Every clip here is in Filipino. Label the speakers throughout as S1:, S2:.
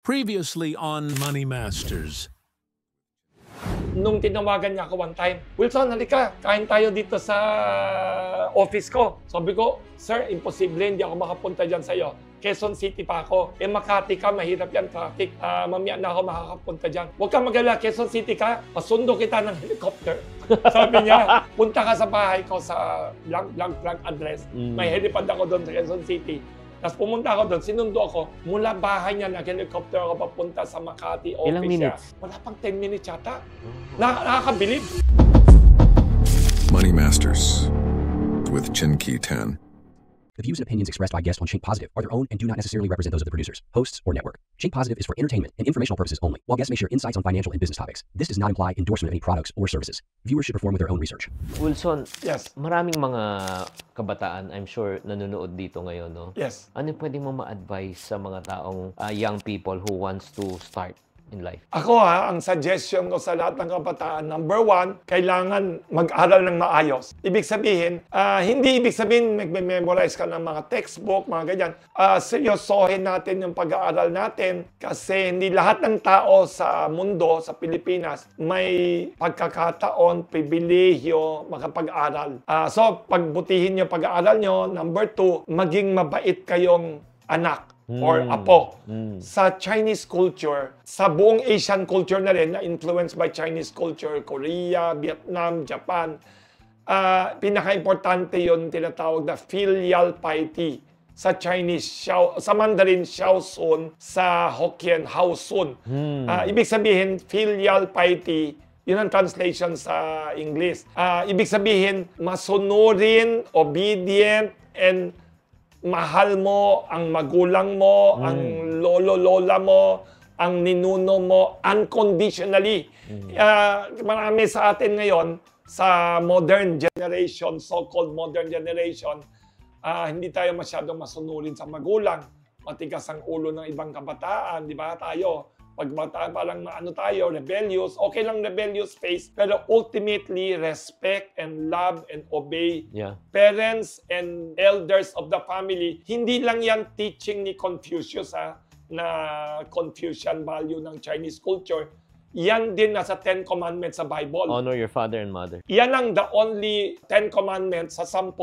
S1: Previously on Money Masters.
S2: Nung tinawagan niya ako one time, Wilson, halika, kain tayo dito sa office ko. Sabi ko, sir, imposible, hindi ako makapunta dyan sa'yo. Quezon City pa ako. Makati ka, mahirap yan, traffic. Mamaya na ako makakapunta dyan. Huwag kang mag-alala, Quezon City ka, pasundo kita ng helicopter. Sabi niya, punta ka sa bahay ko sa blank address. May helipad ako doon sa Quezon City. Tapos pumunta ako doon, sinundo ako. Mula bahay niya, nag-helicopter ako papunta sa Makati office.
S3: Ilang minutes?
S2: Wala pang 10 minutes yata. Nakakabilib.
S4: Money Masters with Chinky Tan.
S5: The views and opinions expressed by guests on Chink Positive are their own and do not necessarily represent those of the producers, hosts, or network. Chink Positive is for entertainment and informational purposes only, while guests may share insights on financial and business topics. This does not imply endorsement of any products or services. Viewers should perform with their own research.
S3: Wilson,
S2: Yes.
S3: maraming mga kabataan, I'm sure, nanonood dito ngayon, no?
S2: Yes.
S3: Ano yung pwede mo ma-advise sa mga taong young people who wants to start in life?
S2: Ako ang suggestion ko sa lahat ng kabataan, number one, kailangan mag-aral ng maayos. Ibig sabihin, hindi ibig sabihin mag-memorize ka ng mga textbook, mga ganyan. Seryosohin natin yung pag-aaral natin kasi hindi lahat ng tao sa mundo, sa Pilipinas, may pagkakataon, pribilehyo, makapag-aral. So, pagbutihin yung pag-aaral nyo. Number two, maging mabait kayong anak or apo. Sa Chinese culture, sa buong Asian culture na rin, na influenced by Chinese culture, Korea, Vietnam, Japan, pinaka-importante yun, tinatawag na filial piety. Sa Chinese, sa Mandarin, Xiaosun, sa Hokkien, Haosun. Ibig sabihin, filial piety, yun ang translation sa English. Ibig sabihin, masunurin, obedient, and mahal mo ang magulang mo, ang lolo-lola mo, ang ninuno mo, unconditionally. Marami sa atin ngayon, sa modern generation, so-called modern generation, hindi tayo masyadong masunurin sa magulang. Matigas ang ulo ng ibang kabataan, di ba? Tayo, pag parang tayo, rebellious, okay lang rebellious phase, pero ultimately, respect and love and obey parents and elders of the family. Hindi lang yan teaching ni Confucius, na Confucian value ng Chinese culture. Yan din nasa 10 Commandments sa Bible.
S3: Honor your father and mother.
S2: Yan ang the only 10 Commandments sa 10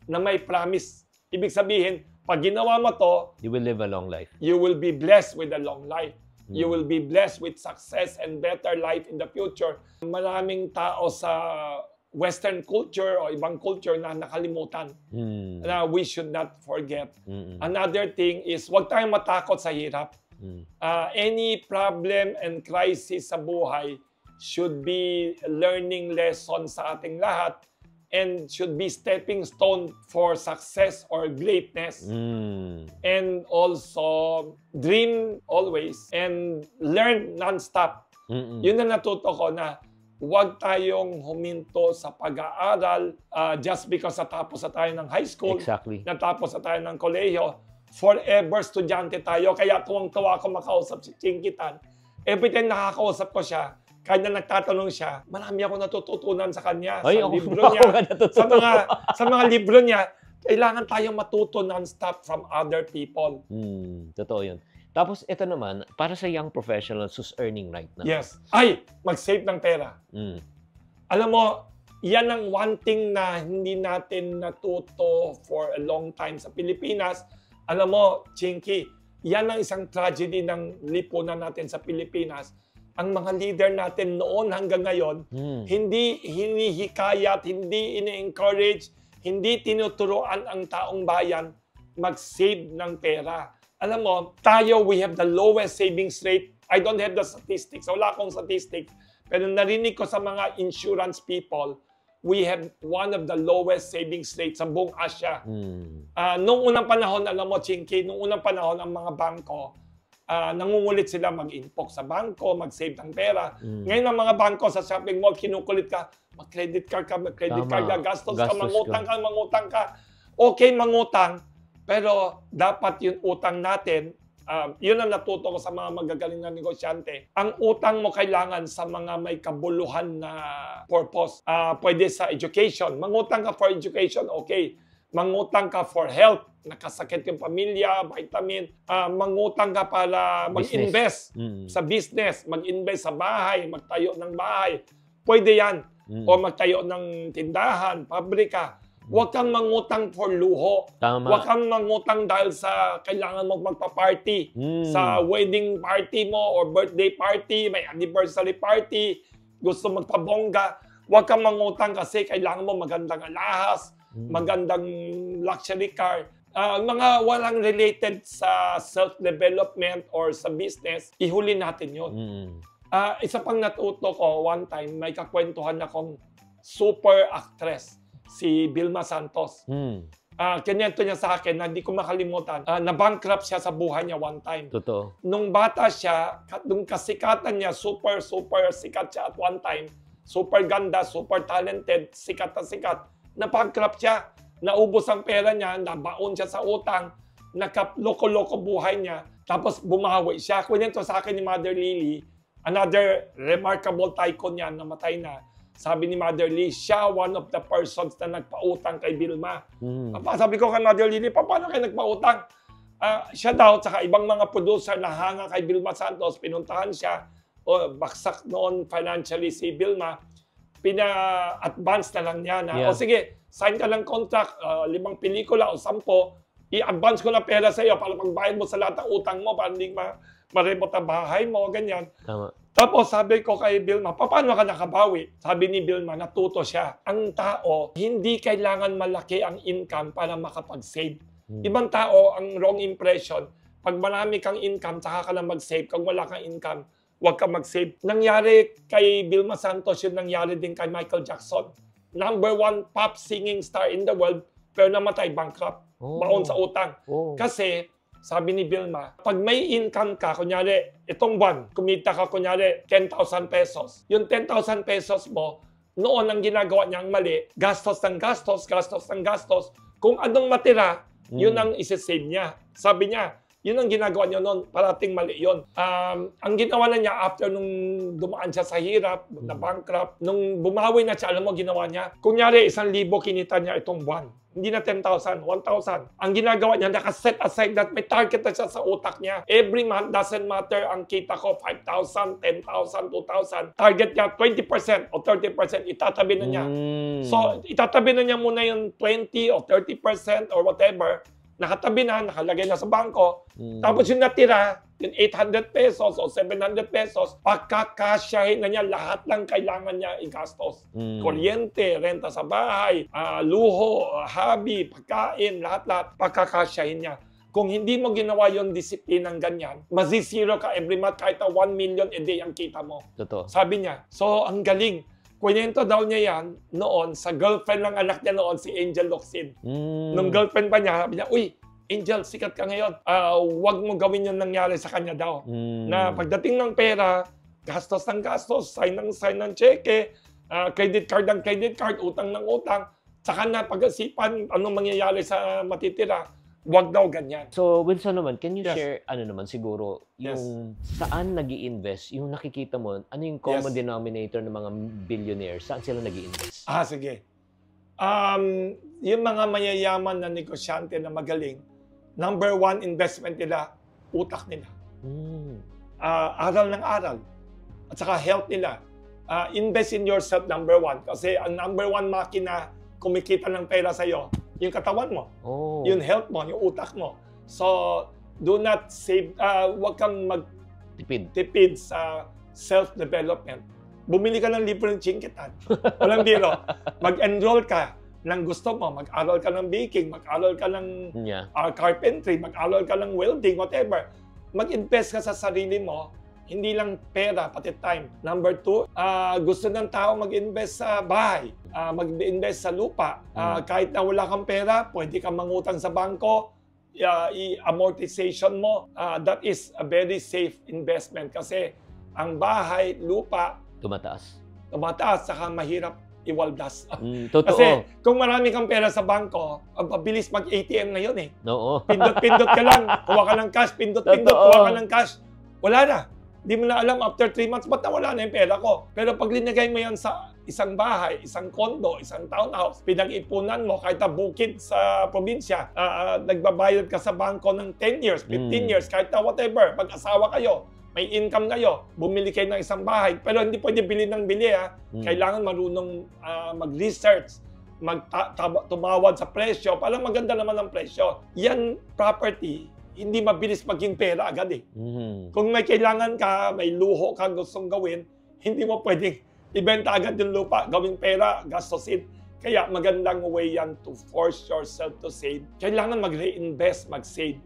S2: na may promise. Ibig sabihin, pag ginawa mo to,
S3: you will live a long life.
S2: You will be blessed with a long life. You will be blessed with success and better life in the future. Maraming tao sa Western culture o ibang culture na nakalimutan na we should not forget. Another thing is, huwag tayong matakot sa hirap. Any problem and crisis sa buhay should be learning lesson sa ating lahat and should be stepping stone for success or greatness. And also, dream always and learn non-stop. Yun na natuto ko na huwag tayong huminto sa pag-aaral just because natapos na tayo ng high school, natapos na tayo ng kolehiyo. Forever estudyante tayo. Kaya tuwang-tuwa ako makausap si Chinky Tan. Every time nakakausap ko siya, kahit na nagtatanong siya, marami ako natututunan sa kanya, sa libro niya, sa mga libro niya. Kailangan tayong matuto non-stop from other people.
S3: Totoo yun. Tapos ito naman, para sa young professionals who's earning right now.
S2: Yes. Mag-save ng pera. Alam mo, yan ang one thing na hindi natin natuto for a long time sa Pilipinas. Alam mo, Chinky, yan ang isang tragedy ng lipunan natin sa Pilipinas. Ang mga leader natin noon hanggang ngayon, hindi hinihikayat, hindi ini-encourage, hindi tinuturuan ang taong bayan mag-save ng pera. Alam mo, tayo, we have the lowest savings rate. I don't have the statistics. Wala akong statistics. Pero narinig ko sa mga insurance people, we have one of the lowest savings rates sa buong Asia. Noong unang panahon, alam mo, Chinky, noong unang panahon, ang mga bangko, nangungulit sila mag-impok sa bangko, mag-save ng pera. Ngayon ang mga bangko sa shopping mall, kinukulit ka, mag-credit card ka, gagastos ka, mangutang ka. Okay, mangutang, pero dapat yung utang natin, yun ang natuto ko sa mga magagaling na negosyante. Ang utang mo kailangan sa mga may kabuluhan na purpose. Pwede sa education. Mangutang ka for education, okay. Mangutang ka for health, nakasakit yung pamilya, vitamin, mangutang ka para mag-invest sa business, mag-invest sa bahay, magtayo ng bahay. Pwede yan. O magtayo ng tindahan, pabrika. Huwag kang mangutang for luho.
S3: Tama.
S2: Huwag kang mangutang dahil sa kailangan mo magpa-party. Sa wedding party mo or birthday party, may anniversary party, gusto magpabongga. Huwag kang mangutang kasi kailangan mo magandang alahas, magandang luxury car. Mga walang related sa self-development or sa business, ihuli natin yun. Isa pang natuto ko, one time, may kakwentuhan akong super actress, si Vilma Santos. Kinento niya sa akin na hindi ko makalimutan, na-bankrupt siya sa buhay niya one time.
S3: Totoo.
S2: Nung bata siya, nung kasikatan niya, super sikat siya at one time, super ganda, super talented, sikat na sikat. Na-bankrupt siya, naubos ang pera niya, nabaon siya sa utang, nakaloko-loko buhay niya, tapos bumawi siya. Kunento sa akin ni Mother Lily, another remarkable tycoon niya, namatay na. Sabi ni Mother Lily, siya one of the persons na nagpautang kay Vilma. Sabi ko kay Mother Lily, paano kayo nagpautang? Siya daw, tsaka ibang mga producer na hanga kay Vilma Santos, pinuntahan siya, baksak noon financially si Vilma, pina-advance na lang niya na, o sige, sign ka ng contract, 5 pelikula o 10, i-advance ko na pera sa iyo para pagbayad mo sa lahat ng utang mo para hindi maremot ang bahay mo, ganyan.
S3: Tama.
S2: Tapos sabi ko kay Vilma, paano ka nakabawi? Sabi ni Vilma, natuto siya. Ang tao, hindi kailangan malaki ang income para makapag-save. Ibang tao, ang wrong impression, pag marami kang income, saka ka lang mag-save. Kung wala kang income, huwag ka mag-save. Nangyari kay Vilma Santos, yun nangyari din kay Michael Jackson. #1 pop singing star in the world, pero namatay, bankrupt. Baon sa utang. Kasi, sabi ni Vilma, pag may income ka, kunyari, itong buwan, kumita ka, kunyari, 10,000 pesos. Yung 10,000 pesos mo, noon ang ginagawa niya ang mali, gastos ng gastos. Kung anong matira, yun ang isi-save niya. Sabi niya, yun ang ginagawa niya noon, parating mali yun. Ang ginawa na niya after nung dumaan siya sa hirap, na bankrupt, nung bumawi na siya, alam mo ginawa niya? Kunyari, 1,000 kinita niya itong buwan. Hindi na 10,000, 1,000. Ang ginagawa niya, nakaset aside that may target na siya sa utak niya. Every month, doesn't matter ang kita ko, 5,000, 10,000, 2,000. Target niya, 20% o 30%, itatabi na niya. So, itatabi na niya muna yung 20 o 30% or whatever. Nakatabi na, nakalagay na sa bangko. Tapos yung natira, yung 800 pesos o 700 pesos, pagkakasyahin na niya lahat ng kailangan niya igastos. Kuryente, renta sa bahay, luho, hobby, pagkain, lahat-lahat, pagkakasyahin niya. Kung hindi mo ginawa yung disiplinang ganyan, mazisiro ka every month kahit 1 million a day ang kita mo.
S3: Totoo.
S2: Sabi niya, so ang galing. Kwento daw niya yan noon sa girlfriend ng anak niya noon, si Angel Locsin. Nung girlfriend pa niya, sabi niya, uy, Angel, sikat ka ngayon. Huwag mo gawin yung nangyari sa kanya daw. Na pagdating ng pera, gastos ng gastos, sign ng cheque, credit card, utang ng utang, saka na pag-asipan anong mangyayari sa matitira. Huwag daw ganyan.
S3: So, Wilson naman, can you share, siguro, yung saan nag-i-invest, yung nakikita mo, ano yung common denominator ng mga billionaires? Saan sila nag-i-invest?
S2: Sige. Yung mga mayayaman na negosyante na magaling, #1 investment nila, utak nila. Aral ng aral. At saka health nila. Invest in yourself, #1. Kasi ang #1 makina kumikita ng pera sa'yo, yung katawan mo, yung health mo, yung utak mo. So, do not save, huwag kang magtipid sa self-development. Bumili ka ng libro ng Chinkitan. Walang biro. Mag-enroll ka ng gusto mo. Mag-aral ka ng baking, mag-aral ka ng carpentry, mag-aral ka ng welding, whatever. Mag-invest ka sa sarili mo. Hindi lang pera, pati time. #2, gusto ng tao mag-invest sa bahay, mag-invest sa lupa. Kahit na wala kang pera, pwede kang mangutang sa bangko, i-amortization mo. That is a very safe investment kasi ang bahay, lupa, tumataas, saka mahirap iwaldas.
S3: Totoo.
S2: Kasi kung marami kang pera sa bangko, ang pabilis mag-ATM ngayon eh.
S3: Oo.
S2: Pindot-pindot ka lang, kuha ka ng cash, pindot-pindot, kuha ka ng cash. Wala na. Di mo na alam after 3 months, ba't nawala na yung pera ko? Pero pag linagay mo yan sa isang bahay, isang kondo, isang townhouse, pinag-ipunan mo kahit na bukid sa probinsya, nagbabayad ka sa bangko ng 10 years, 15 years, kahit na whatever, mag-asawa kayo, may income kayo, bumili kayo ng isang bahay, pero hindi pwede bili ng bili ha. Kailangan marunong mag-research, tumawad sa presyo, parang maganda naman ang presyo. Yan property, hindi mabilis maging pera agad eh. Kung may kailangan ka, may luho ka gustong gawin, hindi mo pwedeng ibenta agad yung lupa, gawing pera, gastusin. Kaya magandang way yan to force yourself to save. Kailangan mag-reinvest, mag-save.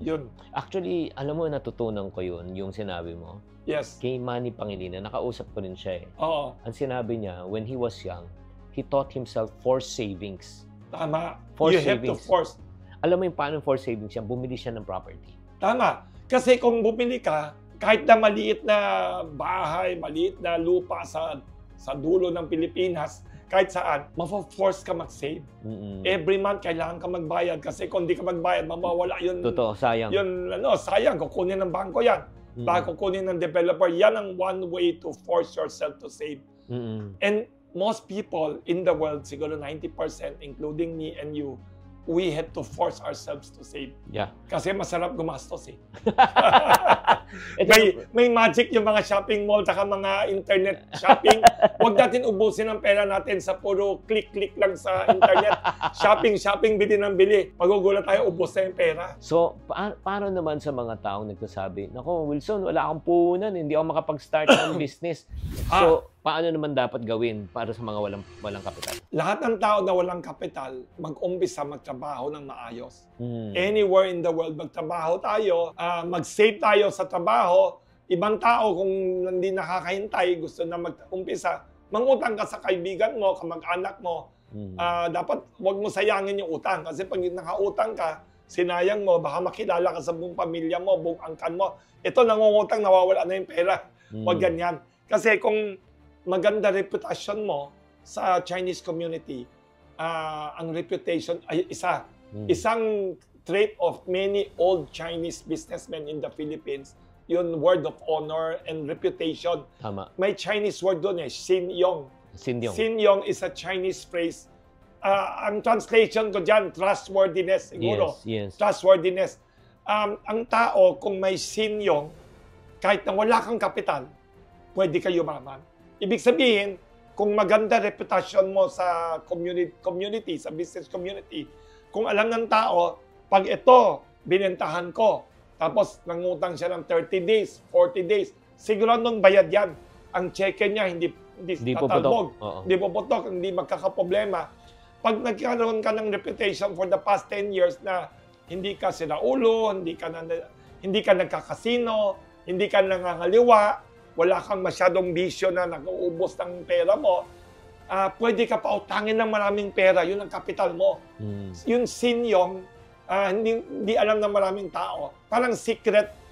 S2: Yun.
S3: Actually, alam mo, natutunan ko yun, yung sinabi mo.
S2: Yes.
S3: Kay Manny Pangilinan, nakausap ko rin siya eh.
S2: Oo.
S3: Ang sinabi niya, when he was young, he taught himself forced savings.
S2: Tama.
S3: Forced
S2: You have to
S3: savings.
S2: force.
S3: Alam mo yung paano forced savings yan? Bumili siya ng property.
S2: Tama. Kasi kung bumili ka, kahit na maliit na bahay, maliit na lupa sa dulo ng Pilipinas, kahit saan, ma-force ka mag-save. Every month, kailangan ka magbayad. Kasi kung di ka magbayad, mawawala yun.
S3: Totoo, sayang.
S2: Yun, sayang. Kukunin ng bangko yan. Baka kukunin ng developer. Yan ang one way to force yourself to save. And most people in the world, siguro 90%, including me and you, we had to force ourselves to save.
S3: Yeah.
S2: Kasi masarap gumastos eh. may magic yung mga shopping mall at mga internet shopping. Huwag natin ubusin ang pera natin sa puro click-click lang sa internet. Shopping, bili ng bili. Magugulat tayo, ubos na yung pera.
S3: So, paano naman sa mga taong nagsasabi, "Nako, Wilson, wala akong puhunan, hindi ako makapag-start ng business." So, paano naman dapat gawin para sa mga walang kapital?
S2: Lahat ng tao na walang kapital, mag-umpisa magtrabaho ng maayos. Anywhere in the world, magtrabaho tayo, mag-save tayo sa trabaho. Ibang tao, kung hindi nakakahintay, gusto na mag-umpisa, mangutang ka sa kaibigan mo, kamag-anak mo. Dapat wag mo sayangin yung utang. Kasi pag nakautang ka, sinayang mo, baka makilala ka sa buong pamilya mo, buong angkan mo. Ito, nangungutang, nawawala na yung pera. Wag ganyan. Kasi kung maganda reputasyon mo sa Chinese community, ang reputation ay isang trait of many old Chinese businessmen in the Philippines, yun word of honor and reputation.
S3: Tama.
S2: May Chinese word doon eh, Sinyong. Sinyong is a Chinese phrase. Ang translation ko dyan, trustworthiness siguro.
S3: Yes.
S2: Trustworthiness. Ang tao, kung may Sinyong, kahit na wala kang kapital, pwede ka yumaman. Ibig sabihin, kung maganda reputasyon mo sa community, sa business community, kung alam ng tao, pag ito, binentahan ko, tapos nangutang siya ng 30 days, 40 days, siguradong bayad yan. Ang cheque niya, hindi tatalbog, hindi puputok, hindi magkakaproblema. Pag nagkaroon ka ng reputation for the past 10 years na hindi ka sinaulo, hindi ka nagkakasino, hindi ka nangangaliwa, wala kang masyadong bisyo na nag-uubos ng pera mo, pwede ka pautangin ng maraming pera. Yun ang kapital mo. Yung Sinyong, hindi alam ng maraming tao. Parang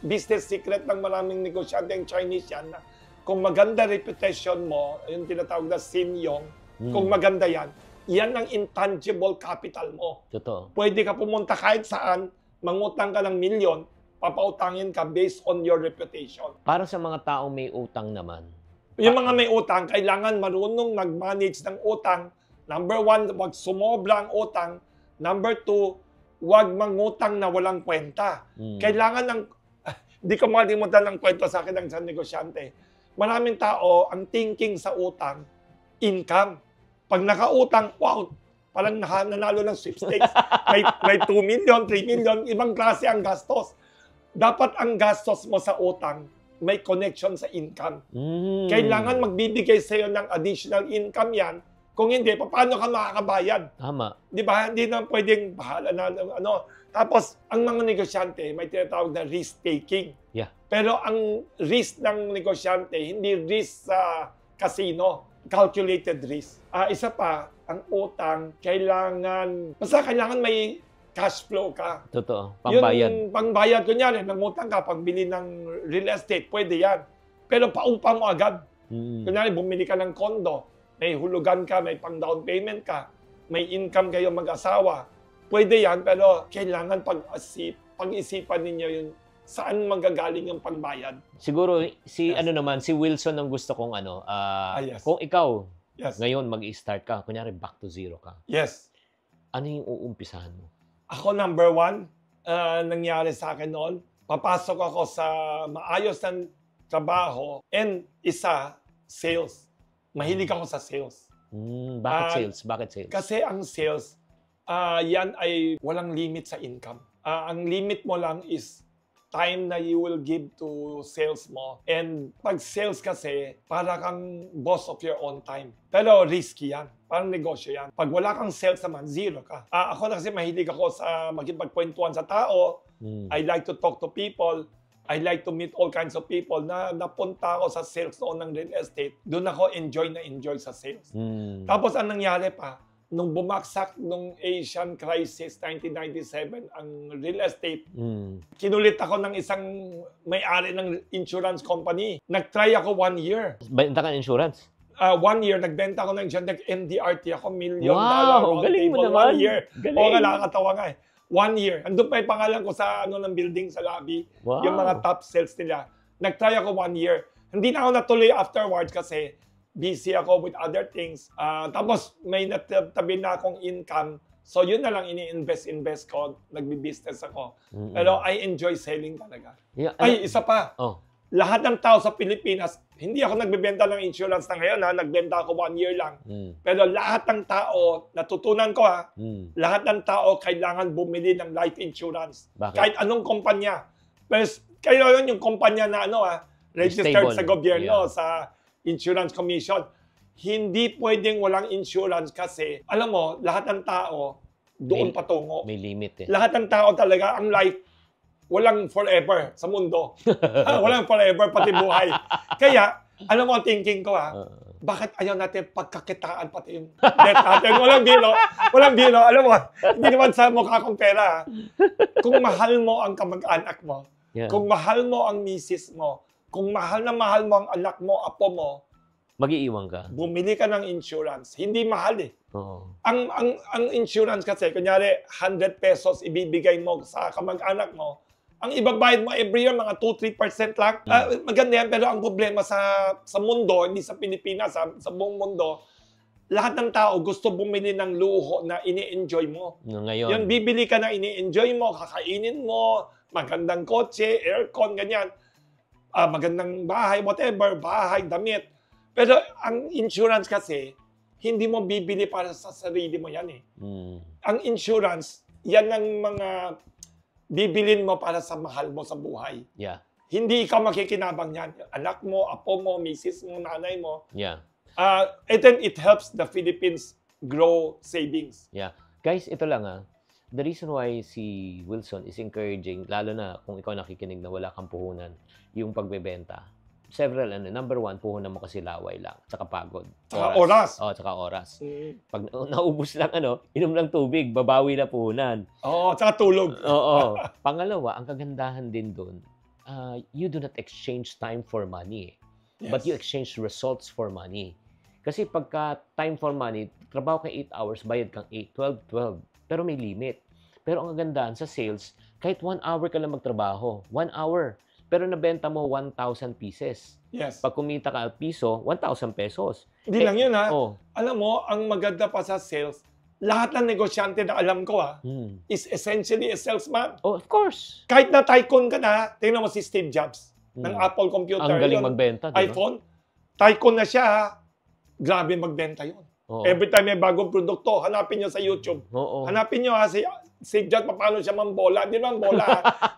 S2: business secret ng maraming negosyante ng Chinese yan. Na kung maganda reputation mo, yung tinatawag na Sinyong, kung maganda yan, yan ang intangible capital mo.
S3: Totoo.
S2: Pwede ka pumunta kahit saan, mangutang ka ng milyon, papautangin ka based on your reputation.
S3: Para sa mga taong may utang naman.
S2: Yung mga may utang, kailangan marunong mag-manage ng utang. Number 1, wag sumobra ang utang. Number 2, wag mangutang na walang kwenta. Kailangan hindi ko makalimutan ng kwento sa akin ng isang negosyante. Maraming tao, ang thinking sa utang, income. Pag nakautang, wow, parang nanalo ng sweepstakes. may 2 million, 3 million, ibang klase ang gastos. Dapat ang gastos mo sa utang, may connection sa income. Kailangan magbibigay sa'yo ng additional income yan. Kung hindi, paano ka makakabayad?
S3: Tama.
S2: Di ba? Hindi na pwedeng bahala na ano. Tapos, ang mga negosyante, may tinatawag na risk-taking.
S3: Yeah.
S2: Pero ang risk ng negosyante, hindi risk sa casino. Calculated risk. Isa pa, ang utang, kailangan may cash flow ka.
S3: Totoo. Pangbayad.
S2: Yung pangbayad, kunyari, nangutang ka, pagbili ng real estate, pwede yan. Pero paupa mo agad. Kunyari, bumili ka ng kondo, may hulugan ka, may pang down payment ka, may income kayo mag-asawa. Pwede yan, pero kailangan pag-isipan ninyo yung saan magagaling yung pangbayad.
S3: Siguro, si Wilson ang gusto kong
S2: yes.
S3: kung ikaw,
S2: Yes.
S3: Ngayon, mag-i-start ka. Kunyari, back to zero ka.
S2: Yes.
S3: Ano yung uumpisahan mo?
S2: Ako, number one, nangyari sa akin noon, papasok ako sa maayos ng trabaho and isa, sales. Mahilig ako sa sales.
S3: Bakit sales? Bakit sales?
S2: Kasi ang sales, yan ay walang limit sa income. Ang limit mo lang is time na you will give to sales mo. And pag sales kasi, para kang boss of your own time. Pero risky yan. Parang negosyo yan. Pag wala kang sales naman, zero ka. Ako na kasi mahilig ako sa makipagkwentuhan sa tao. I like to talk to people. I like to meet all kinds of people. Napunta ako sa sales noon ng real estate. Doon ako enjoy sa sales. Tapos ang nangyari pa, nung bumaksak nung Asian crisis 1997 ang real estate, kinulit ako ng isang may-ari ng insurance company. Nag-try ako 1 year.
S3: Benta ka ng insurance?
S2: 1 year, nagbenta ako ng insurance. Nag-MDRT ako, $1 million.
S3: Wow, galing mo naman.
S2: 1 year.
S3: Galing.
S2: Oo, nakakatawa nga eh. 1 year. Andun pa yung pangalan ko sa ng building sa lobby.
S3: Wow.
S2: Yung mga top sales nila. Nag-try ako 1 year. Hindi na ako natuloy afterwards kasi busy ako with other things. Tapos may natabi na akong income. So yun na lang ini-invest ko. Nagbi-business ako. Pero I enjoy selling talaga.
S3: Yeah,
S2: Ay, isa pa.
S3: Oh.
S2: Lahat ng tao sa Pilipinas, hindi ako nagbebenta ng insurance na ngayon. Nagbenta ako 1 year lang. Pero lahat ng tao, natutunan ko lahat ng tao kailangan bumili ng life insurance.
S3: Bakit?
S2: Kahit anong kumpanya. Pero kayo yun yung kumpanya na registered
S3: Stable.
S2: sa gobyerno,
S3: Yeah.
S2: sa Insurance Commission. Hindi pwedeng walang insurance kasi, alam mo, lahat ng tao doon patungo.
S3: May limit eh.
S2: Lahat ng tao talaga, ang life, walang forever sa mundo. Walang forever, pati buhay. Kaya, alam mo ang thinking ko bakit ayaw natin pagkakitaan pati yung debt natin? Walang biro. Walang biro. Alam mo, hindi naman sa mukha kong pera. Kung mahal mo ang kamag-anak mo, kung mahal mo ang misis mo, kung mahal na mahal mo ang anak mo, apo mo,
S3: Mag-iiwan ka.
S2: bumili ka ng insurance. Hindi mahal eh.
S3: Oo.
S2: Ang insurance kasi, kunyari, 100 pesos ibibigay mo sa kamag-anak mo, ang ibabayad mo every year, mga 2-3% lang. Maganda yan, pero ang problema sa mundo, hindi sa Pilipinas, sa buong mundo, lahat ng tao gusto bumili ng luho na ini-enjoy mo.
S3: Ngayon.
S2: Yung bibili ka na ini-enjoy mo, kakainin mo, magandang kotse, aircon, ganyan. Magandang bahay, whatever, bahay, damit. Pero ang insurance kasi, hindi mo bibili para sa sarili mo yan eh. Ang insurance, yan ang mga bibilin mo para sa mahal mo sa buhay.
S3: Yeah.
S2: Hindi ikaw makikinabang yan. Anak mo, apo mo, misis mo, nanay mo.
S3: Yeah.
S2: And then it helps the Philippines grow savings.
S3: Yeah. Guys, ito lang The reason why si Wilson is encouraging, lalo na kung ikaw nakikinig na wala kang puhunan, yung pagbebenta. Several, number one, puhunan mo kasi laway lang, tsaka pagod.
S2: Tsaka oras.
S3: Oo, tsaka oras. Pag naubos lang, inom lang tubig, babawi na puhunan.
S2: Oo, tsaka tulog.
S3: Oo. Pangalawa, ang kagandahan din doon, you do not exchange time for money.
S2: Yes.
S3: But you exchange results for money. Kasi pagka time for money, trabaho ka 8 hours, bayad kang 8, 12. Pero may limit. Pero ang kagandahan sa sales, kahit 1 hour ka lang magtrabaho, 1 hour. Pero nabenta mo 1,000 pieces.
S2: Yes.
S3: Pag kumita ka piso, 1,000 pesos.
S2: Hindi lang yun
S3: Oh.
S2: Alam mo, ang maganda pa sa sales, lahat ng negosyante na alam ko is essentially a salesman.
S3: Oh, of course.
S2: Kahit na tycoon ka na, tingnan mo si Steve Jobs ng Apple Computer.
S3: Ang galing
S2: yun,
S3: magbenta, diba?
S2: iPhone. Tycoon na siya, grabe magbenta yun.
S3: Oo.
S2: Every time may bagong produkto, hanapin nyo sa YouTube.
S3: Oo.
S2: Hanapin nyo si Steve Jobs, paano siya mambola. Hindi mambola.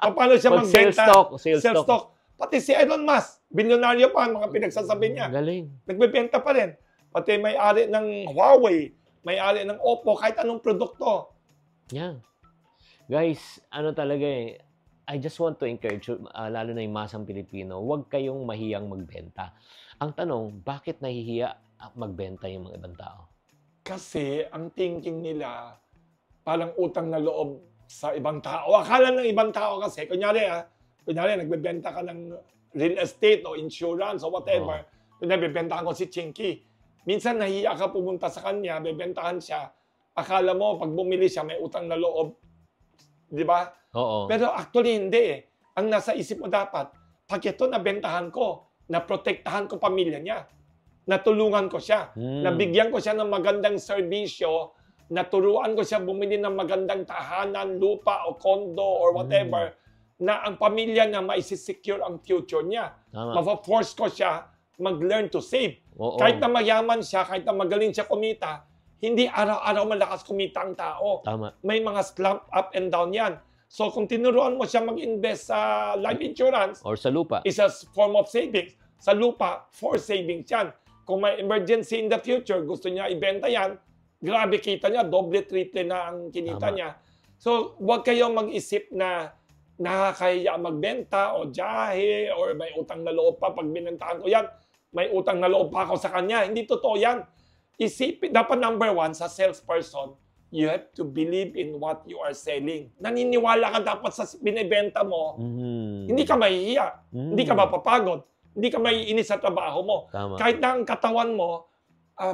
S2: Paano siya
S3: Mag-sales
S2: magbenta.
S3: sales stock.
S2: Pati si Elon Musk, bilyonaryo pa, mga pinagsasabi niya.
S3: Galing.
S2: Nagbebenta pa rin. Pati may-ari ng Huawei, may-ari ng Oppo, kahit anong produkto.
S3: Yeah. Guys, talaga I just want to encourage you, lalo na yung masang Pilipino, huwag kayong mahiyang magbenta. Ang tanong, bakit nahihiya magbenta yung mga ibang tao?
S2: Kasi ang thinking nila, parang utang na loob sa ibang tao. Akala ng ibang tao kasi, kunyari nagbebenta ka ng real estate o insurance o whatever. Kunyari, bebentahan ko si Chinky. Minsan nahiya ka pumunta sa kanya, bebentahan siya. Akala mo, pag bumili siya, may utang na loob. Di ba?
S3: Oo.
S2: Pero actually, hindi eh. Ang nasa isip mo dapat, pag ito nabentahan ko, naprotektahan ko pamilya niya. natulungan ko siya. Nabigyan ko siya ng magandang serbisyo, naturuan ko siya bumili ng magandang tahanan, lupa o kondo or whatever, na ang pamilya niya maisisecure ang future niya. Mafa-force ko siya mag-learn to save. Kahit na mayaman siya, kahit na magaling siya kumita, hindi araw-araw malakas kumita ang tao. May mga slump up and down yan. So kung tinuruan mo siya mag-invest sa life insurance
S3: or sa lupa,
S2: is a form of savings. Sa lupa, for savings yan. Kung may emergency in the future, gusto niya ibenta yan, grabe kita niya, doble, triple na ang kinita niya. So huwag kayong mag-isip na nakakahiya magbenta o jahe or may utang na loob pa pag binentahan ko yan. May utang na loob pa ako sa kanya. Hindi totoo yan. Isipin, dapat number one sa salesperson, you have to believe in what you are selling. Naniniwala ka dapat sa binibenta mo. Hindi ka mahihiya. Hindi ka mapapagod. Hindi ka maiinis sa trabaho mo. Kahit na ang katawan mo,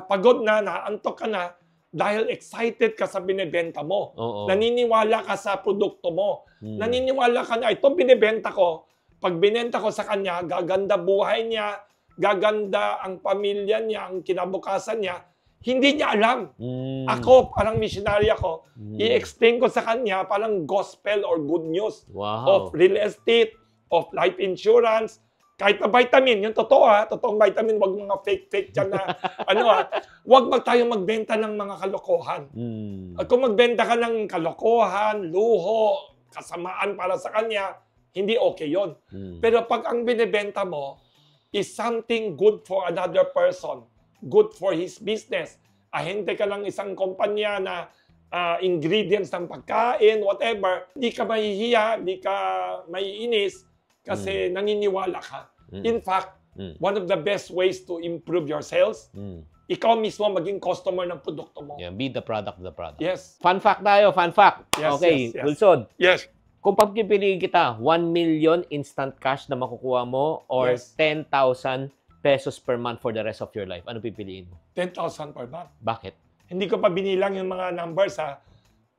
S2: pagod na, naantok ka na, dahil excited ka sa binibenta mo. Naniniwala ka sa produkto mo. Naniniwala ka na, ito binibenta ko. Pag binenta ko sa kanya, gaganda buhay niya, gaganda ang pamilya niya, ang kinabukasan niya. Hindi niya alam. Ako, parang missionary ako, i-explain ko sa kanya parang gospel or good news of real estate, of life insurance, kahit na vitamin, yung totoo totoong vitamin, wag mga fake dyan na, wag tayo magbenta ng mga kalokohan. Kung magbenta ka ng kalokohan, luho, kasamaan para sa kanya, hindi okay yon. Pero pag ang binibenta mo is something good for another person, good for his business, ahente ka ng isang kumpanya na ingredients ng pagkain, whatever, hindi ka mahihiya, hindi ka maiinis, kasi naniniwala ka. In fact, one of the best ways to improve your sales, ikaw mismo maging customer ng produkto mo.
S3: Yeah, be the product of the product.
S2: Yes.
S3: Fun fact tayo, fun fact.
S2: Yes,
S3: okay,
S2: yes.
S3: Wilson.
S2: Yes.
S3: Kung pagpipiliin kita, 1 million instant cash na makukuha mo or 10,000 pesos per month for the rest of your life, ano pipiliin mo?
S2: 10,000 per month.
S3: Bakit?
S2: Hindi ko pa binilang yung mga numbers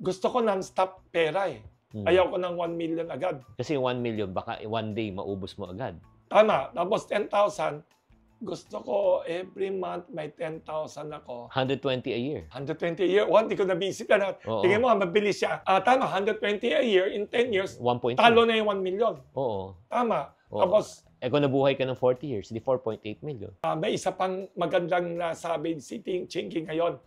S2: Gusto ko non-stop pera Ayaw ko ng 1 million agad.
S3: Kasi 1 million, baka one day maubos mo agad.
S2: Tama. Tapos 10,000, gusto ko every month may 10,000 ako.
S3: 120 a year.
S2: 120 a year. Hindi ko nabisip na. Tingnan mo, mabilis siya. Tama, 120 a year in 10 years,
S3: 1.2.
S2: talo na yung 1 million.
S3: Oo.
S2: Tama.
S3: Oo.
S2: Tapos,
S3: kung nabuhay ka ng 40 years, di 4.8 million.
S2: may isa pang magandang nasabi si Chinky ngayon.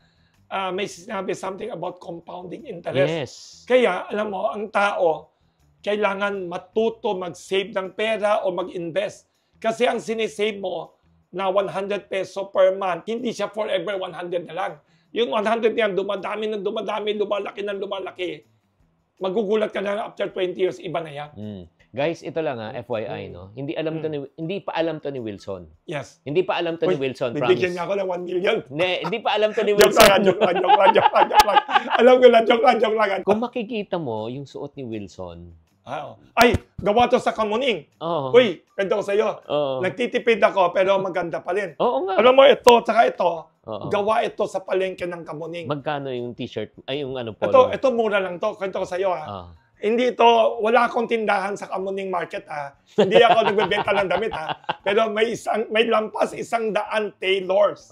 S2: May sinabi something about compounding interest.
S3: Yes.
S2: Kaya, alam mo, ang tao, kailangan matuto mag-save ng pera o mag-invest. Kasi ang sinisave mo na 100 peso per month, hindi siya forever 100 na lang. Yung 100 yan, dumadami ng dumadami, lumalaki ng lumalaki. Magugulat ka na after 20 years, iba na yan.
S3: Guys, ito lang FYI, no? Hindi pa alam to ni Wilson.
S2: Yes.
S3: Hindi pa alam to ni Wilson, promise.
S2: Bigyan niya ako ng 1 million.
S3: Hindi pa alam to ni
S2: Joke
S3: Wilson.
S2: lang. Alam ko lang, joke lang.
S3: Kung makikita mo yung suot ni Wilson.
S2: Ay, gawa to sa Kamuning. Uy, ganda ko sa'yo. Nagtitipid ako, pero maganda pa rin.
S3: Oo nga.
S2: Alam mo, ito, tsaka ito, gawa ito sa palengke ng Kamuning.
S3: Magkano yung t-shirt? Ay, yung polo?
S2: Ito mura lang to. Kwento ko sa'yo, Hindi ito, wala akong tindahan sa Kamuning Market, Hindi ako nagbebenta ng damit, Pero may lampas 100 tailors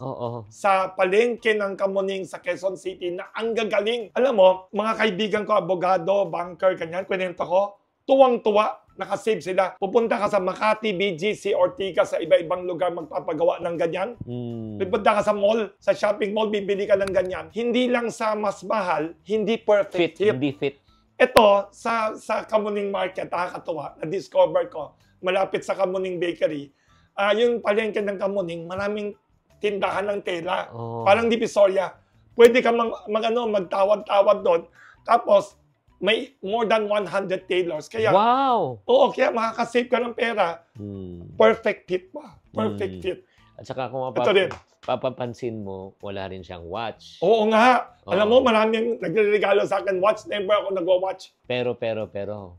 S2: sa palengke ng Kamuning sa Quezon City na ang gagaling. Alam mo, mga kaibigan ko, abogado, banker, ganyan, kwento ko, tuwang-tuwa, nakasave sila. Pupunta ka sa Makati, BGC, Ortigas, sa iba-ibang lugar magpapagawa ng ganyan. Pupunta ka sa mall, sa shopping mall, bibili ka ng ganyan. Hindi lang sa mas mahal, hindi perfect.
S3: Hindi fit.
S2: Ito, sa Kamuning Market, nakakatuwa, na-discover ko, malapit sa Kamuning Bakery, yung palengke ng Kamuning, maraming tindahan ng tela. Parang Divisoria. Pwede ka magtawad-tawad doon. Tapos, may more than 100 tailors. Kaya,
S3: wow!
S2: Oo, kaya makakasave ka ng pera. Perfect fit pa. Perfect fit.
S3: At saka kung papapansin mo, wala rin siyang watch.
S2: Oo nga. Alam mo, maraming nagre-regalo sa akin watch. Never ako nagwa-watch.
S3: Pero.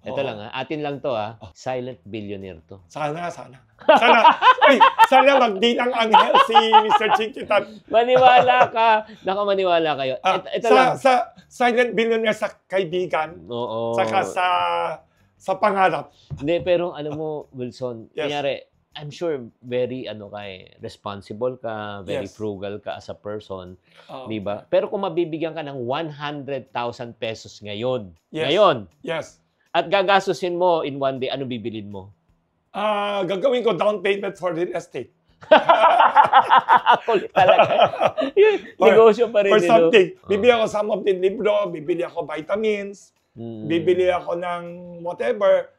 S3: Ito lang atin lang to Silent billionaire to.
S2: Sana. Sana magdilang anghel si Mr. Chinkitan.
S3: Maniwala ka. Nakamaniwala kayo. Ito lang.
S2: Sa silent billionaire sa kaibigan. Saka sa pangarap.
S3: Hindi, pero alam mo, Wilson, kunyari, I'm sure very responsible ka, very
S2: Yes.
S3: frugal ka as a person,
S2: Oo.
S3: 'di ba? Pero kung mabibigyan ka ng 100,000 pesos ngayon,
S2: Yes. Yes.
S3: at gagastusin mo in one day, ano bibilin mo?
S2: Gagawin ko down payment for real estate.
S3: Kulit talaga. Negosyo pa rin.
S2: Or something.
S3: Oh.
S2: Bibili ako some of the libro, bibili ako vitamins, bibili ako ng whatever.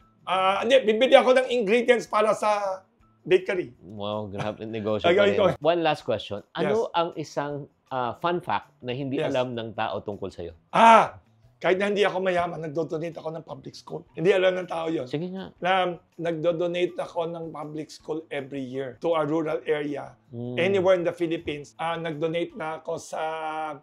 S2: Bibili ako ng ingredients para sa bakery.
S3: Wow, grabe negosyo pa
S2: Gagawin
S3: rin.
S2: ko.
S3: One last question. Ano
S2: Yes.
S3: ang isang fun fact na hindi
S2: Yes.
S3: alam ng tao tungkol sa'yo?
S2: Kahit na hindi ako mayaman, nagdo-donate ako ng public school. Hindi alam ng tao yun.
S3: Sige nga.
S2: Na nagdo-donate ako ng public school every year to a rural area.
S3: Mm.
S2: Anywhere in the Philippines. Nag-donate na ako sa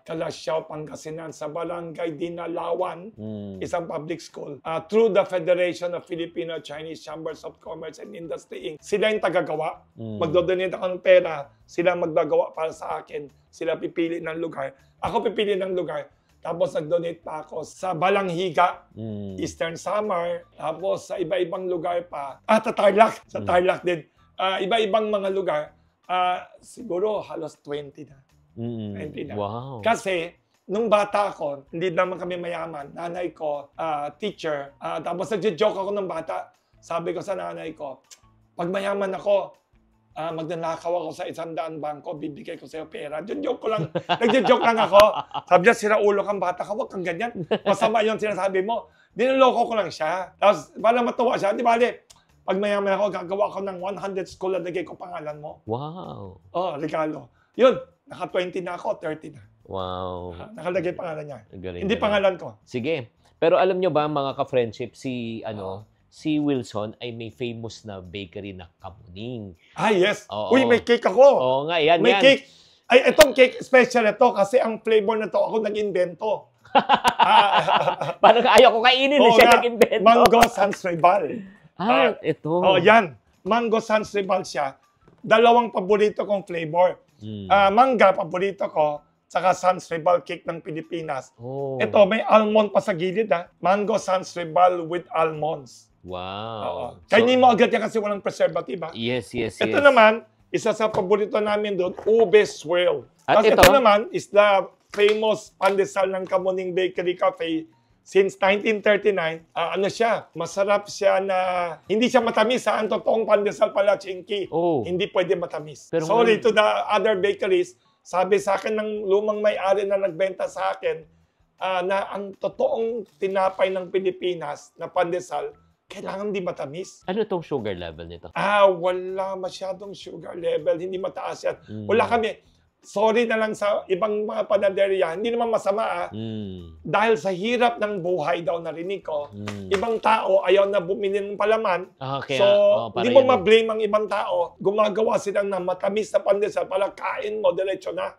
S2: Calasiao, Pangasinan, sa Barangay Dinalawan, isang public school. Through the Federation of Filipino Chinese Chambers of Commerce and Industry Inc. Sila yung tagagawa. Magdo-donate ako ng pera. Sila magdagawa para sa akin. Sila pipili ng lugar. Ako pipili ng lugar. Tapos nag-donate pa ako sa Balanghiga, Eastern Samar, tapos sa iba-ibang lugar pa. Sa Tarlac, sa Tarlac din. Iba-ibang mga lugar. Siguro halos 20 na. 20 na.
S3: Wow.
S2: Kasi, nung bata ako, hindi naman kami mayaman. Nanay ko, teacher. Tapos nagjo-joke ako ng bata. Sabi ko sa nanay ko, pag mayaman ako, magnanakaw ako sa 100 bangko, bibigay ko sa'yo pera. Joke ko lang. Nagjo-joke lang ako. Sabi niya, sira ulo kang bata ka, huwag kang ganyan. Masama yun sinasabi mo. Dinuloko ko lang siya. Tapos, para matuwa siya, di ba, pag mayaman ako, gagawa ko ng 100 school at lagay ko pangalan mo.
S3: Wow.
S2: Regalo. Yun, naka 20 na ako, 30 na.
S3: Wow.
S2: Nakalagay pangalan niya.
S3: Galing,
S2: Hindi
S3: galing.
S2: pangalan ko.
S3: Sige. Pero alam nyo ba, mga ka-friendship, si Wilson ay may famous na bakery na kamuning.
S2: Yes.
S3: Oo.
S2: Uy, may cake ako.
S3: Oo nga, yan.
S2: May cake. Ay, itong cake special ito kasi ang flavor na to ako nag-invento.
S3: Parang ayaw ko kainin, siya nag-invento.
S2: Mango Sans Rival.
S3: Ito.
S2: Yan. Mango Sans Rival siya. Dalawang paborito kong flavor. Mangga, paborito ko. Saka Sans Rival cake ng Pilipinas. Ito, may almond pa sa gilid. Mango Sans Rival with almonds.
S3: Wow.
S2: Kainin mo agad yan kasi walang preservative.
S3: Yes.
S2: Ito naman, isa sa paborito namin doon, ube swirl.
S3: At
S2: Kasi
S3: ito
S2: naman is the famous pandesal ng Kamuning Bakery Cafe since 1939. Siya, masarap siya na hindi siya matamis. Ang totoong pandesal pala, Chinky. Hindi pwede matamis.
S3: Pero
S2: sorry to the other bakeries, sabi sa akin ng lumang may-ari na nagbenta sa akin na ang totoong tinapay ng Pilipinas na pandesal, kailangan di matamis.
S3: Ano tong sugar level nito?
S2: Wala masyadong sugar level. Hindi mataas yan. Wala kami. Sorry na lang sa ibang mga panaderya. Hindi naman masama. Dahil sa hirap ng buhay daw narinig ko, ibang tao ayaw na bumili ng palaman. Hindi mo ma-blame ang ibang tao. Gumagawa silang na matamis na pandesal para kain mo, diretso na.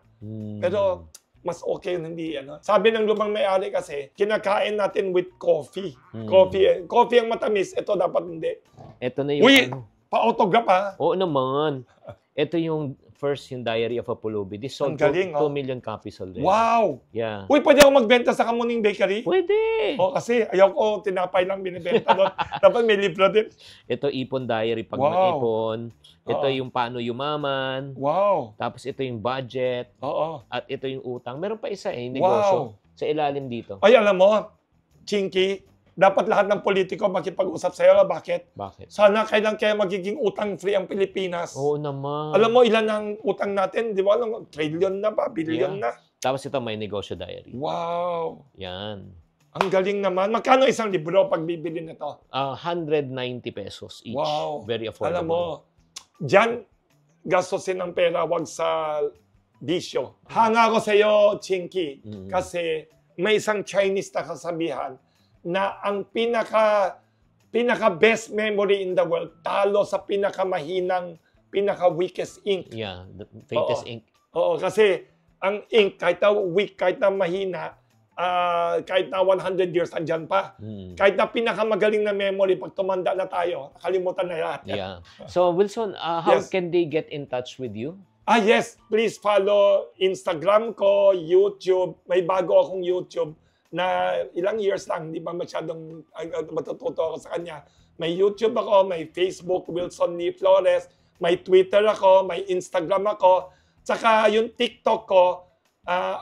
S2: Pero mas okay yun, hindi. Sabi ng lumang may-ari kasi, kinakain natin with coffee. Coffee ang matamis, ito dapat hindi.
S3: Ito na yung...
S2: Uy, pa-autograph
S3: Oo naman. Ito yung yung Diary of a Pulubi. This sold 2 million copies already.
S2: Wow!
S3: Yeah.
S2: Uy, pwede ako magbenta sa Kamuning Bakery?
S3: Pwede!
S2: Kasi ayaw ko tinapay lang binibenta doon. Dapat may libro din.
S3: Ito, Ipon Diary pag mag-ipon. Ito yung Paano Yumaman.
S2: Wow!
S3: Tapos ito yung budget. At ito yung utang. Meron pa isa negosyo. Sa ilalim dito.
S2: Ay, alam mo, Chinky, dapat lahat ng politiko makipag-usap sa'yo. Bakit? Sana kailan kaya magiging utang-free ang Pilipinas?
S3: Oo naman.
S2: Alam mo, ilan ang utang natin? Di ba? Trillion na ba? Billion na?
S3: Tapos ito, may negosyo diary.
S2: Wow!
S3: Yan.
S2: Ang galing naman. Magkano isang libro pag bibili nito?
S3: 190 pesos each.
S2: Wow!
S3: Very affordable.
S2: Alam mo, dyan, gastusin ng pera, wag sa bisyo. Hanga ko sa'yo, Chinky, kasi may isang Chinese na kasabihan na ang pinaka-best memory in the world, talo sa pinaka-weakest ink.
S3: Yeah, the faintest ink.
S2: Kasi ang ink, kahit na weak, kahit na mahina, kahit na 100 years, andyan pa. Kahit na pinakamagaling na memory, pag tumanda na tayo, nakalimutan na lahat.
S3: Yeah. So, Wilson, how can they get in touch with you?
S2: Yes. Please follow Instagram ko, YouTube. May bago akong YouTube na ilang years lang, hindi pa masyadong matututo ako sa kanya. May YouTube ako, may Facebook, Wilson Lee Flores. May Twitter ako, may Instagram ako, tsaka yung TikTok ko,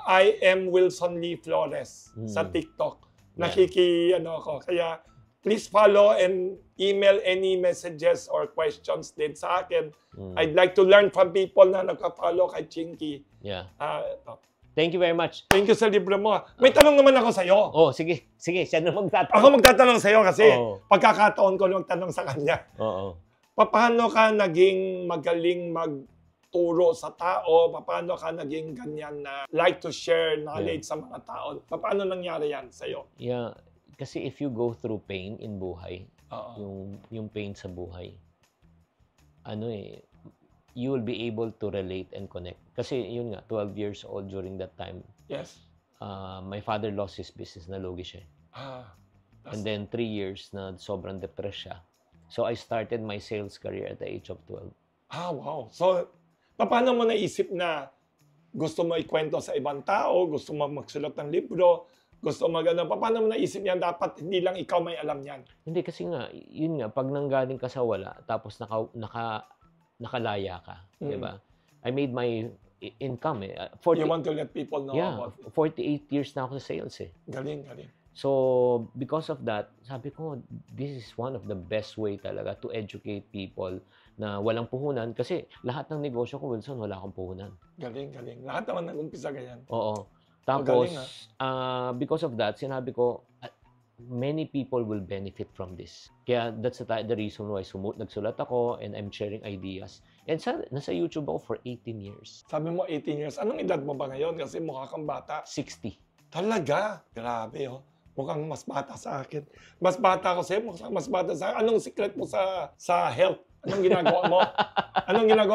S2: I am Wilson Lee Flores sa TikTok. Ano ako. Kaya please follow and email any messages or questions din sa akin. I'd like to learn from people na nagka-follow kay Chinky.
S3: Yeah.
S2: Ito.
S3: Thank you very much.
S2: Thank you sa libro mo. May tanong naman ako sa'yo.
S3: Oh, sige. Sige, siya na magtatanong.
S2: Ako magtatanong sa'yo kasi pagkakataon ko nung tanong sa kanya.
S3: Oo.
S2: Paano ka naging magaling magturo sa tao? Paano ka naging ganyan na like to share knowledge sa mga tao? Paano nangyari yan sa'yo?
S3: Yeah. Kasi if you go through pain in buhay, yung pain sa buhay, you will be able to relate and connect. Kasi yun nga, 12 years old during that time.
S2: Yes.
S3: My father lost his business, nalugi siya. And then 3 years na sobrang depressed siya. So I started my sales career at the age of 12.
S2: Wow. So, paano mo naisip na gusto mo ikwento sa ibang tao, gusto mo magsulat ng libro, gusto mo paano mo naisip yan, dapat hindi lang ikaw may alam yan?
S3: Hindi, kasi nga, yun nga, pag nanggaling ka sa wala, tapos nakalaya ka, di ba? I made my income
S2: You want to let people know about it.
S3: 48 years na ako sa sales
S2: Galing.
S3: So, because of that, sabi ko, this is one of the best way talaga to educate people na walang puhunan. Kasi lahat ng negosyo ko, Wilson, wala akong puhunan.
S2: Galing. Lahat naman nag-umpisa ganyan.
S3: Oo. Tapos, because of that, sinabi ko, many people will benefit from this. Kaya that's the reason why nagsulat ako and I'm sharing ideas. And nasa YouTube ako for 18 years.
S2: Sabi mo 18 years. Anong edad mo ba ngayon? Kasi mukha kang bata.
S3: 60.
S2: Talaga? Grabe, Mukhang mas bata sa akin. Mas bata ako sa'yo, mas bata sa akin. Anong secret mo sa health? Anong ginagawa mo?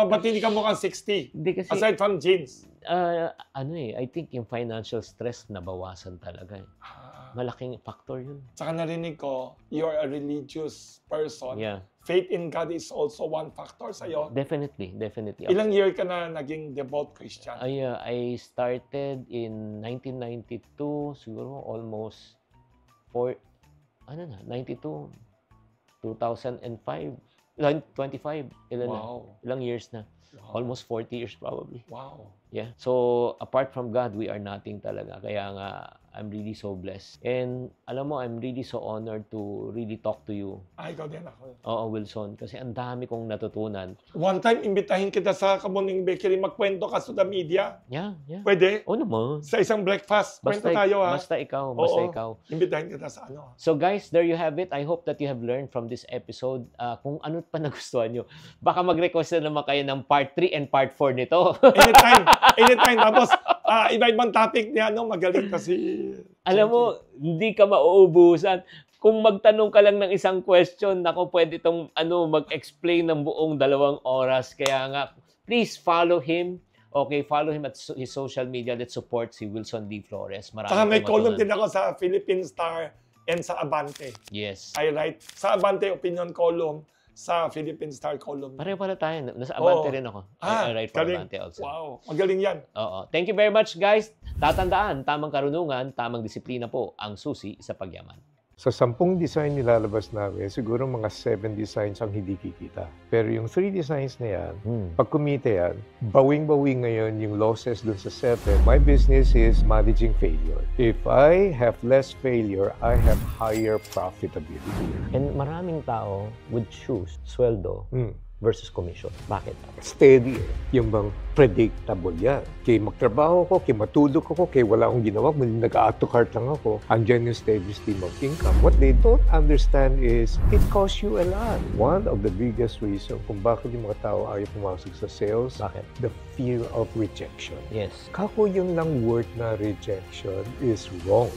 S2: Ba't hindi ka mukhang 60?
S3: Hindi kasi,
S2: aside from genes.
S3: I think yung financial stress nabawasan talaga. Malaking factor yun.
S2: Saka narinig ko, you're a religious person.
S3: Yeah.
S2: Faith in God is also one factor sa'yo.
S3: Definitely.
S2: Ilang year ka na naging devout Christian?
S3: I started in 1992, siguro almost 92, 2005, 25, ilang years na.
S2: Wow.
S3: Almost 40 years probably.
S2: Wow.
S3: Yeah. So, apart from God, we are nothing talaga. Kaya nga, I'm really so blessed. And alam mo, I'm really so honored to really talk to you.
S2: Ikaw din ako.
S3: Oo, Wilson. Kasi ang dami kong natutunan.
S2: One time, imbitahin kita sa Kamuning Bakery, magkwento ka sa the media.
S3: Yeah.
S2: Pwede?
S3: Oo naman.
S2: Sa isang breakfast. Kwento tayo,
S3: Basta ikaw.
S2: Imbitahin kita sa ano.
S3: So guys, there you have it. I hope that you have learned from this episode. Kung ano pa nagustuhan nyo, baka mag-request na naman kayo ng part 3 and part 4 nito. Anytime. Tapos, iba-ibang topic niya, magaling kasi. Alam mo, hindi ka mauubusan. Kung magtanong ka lang ng isang question, pwede itong mag-explain ng buong 2 oras. Kaya nga, please follow him. Okay, follow him at his social media. Let's support si Wilson Lee Flores.
S2: Saka may column din ako sa Philippine Star and sa Abante.
S3: Yes.
S2: I write sa Abante opinion column, sa Philippine Star column.
S3: Pareho pala tayo. Nasa Abante rin ako. I write for Abante also.
S2: Wow, magaling yan.
S3: Oo. Thank you very much, guys. Tatandaan, tamang karunungan, tamang disiplina po ang susi sa pagyaman.
S6: Sa 10 design nilalabas namin, siguro mga 7 designs ang hindi kikita. Pero yung 3 designs na yan, pag kumita yan, bawing-bawi ngayon yung losses dun sa 7. My business is managing failure. If I have less failure, I have higher profitability.
S3: And maraming tao would choose sweldo versus commission. Bakit?
S6: Steady. Yung bang predictable yan. Kaya magtrabaho ko, kaya matulog ako, kaya wala akong ginawa, nag-auto cart lang ako. Andyan yung steady stream of income. What they don't understand is, it costs you a lot. One of the biggest reasons kung bakit yung mga tao ayaw pumasok sa sales,
S3: Bakit?
S6: the fear of rejection.
S3: Yes.
S6: Kako yung lang word na rejection is wrong.